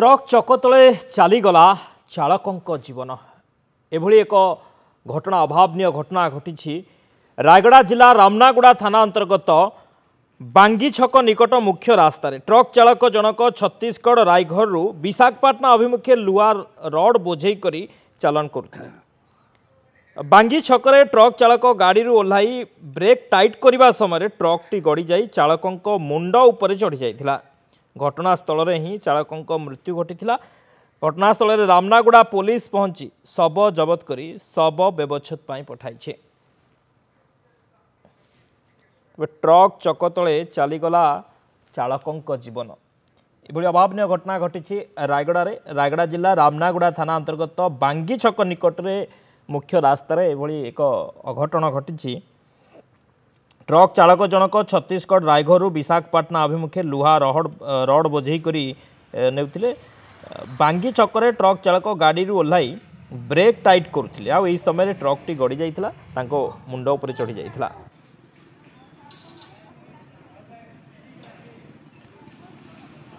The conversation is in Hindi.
ट्रक चक तले चलीगला चालकों जीवन एभली एक घटना अभावनीय घटना घटी रायगड़ा जिला रामनागुड़ा थाना अंतर्गत बांगी छक निकट मुख्य रास्त ट्रक चालक जनक छत्तीसगढ़ रायघर विशाखापाटना अभिमुखे लुआ रड बोझे करी चालन कर बांगी छकरे ट्रक चालक गाड़ी ओह्लाई ब्रेक टाइट करने समय ट्रक टी गड़ी जाई चालकों मुंड उपरे चढ़ी जाइथिला। घटनास्थल में ही चालकों मृत्यु घटी घटनास्थल में रामनागुड़ा पुलिस पहुंची शव जबत करी शव व्यवच्छेद पठाई। ट्रक चक तले चलीगला चालकों जीवन एभली अभावनीय घटना घटी रायगड़ा जिला रामनागुड़ा थाना अंतर्गत बांगी छक निकट में मुख्य रास्तार एभली एक अघटन घटी। ट्रक चालक जनक छत्तीसगढ़ रायघर विशाखापाटना अभिमुखे लुहा रड बोझे करी नेउथिले। बांगी छकरे ट्रक चालक गाड़ी ओह्लाई ब्रेक टाइट करुथिले आ एही समय ट्रक टी गड़ी जाइथिला तांको मुंड उपरे चढ़ी जाइथिला।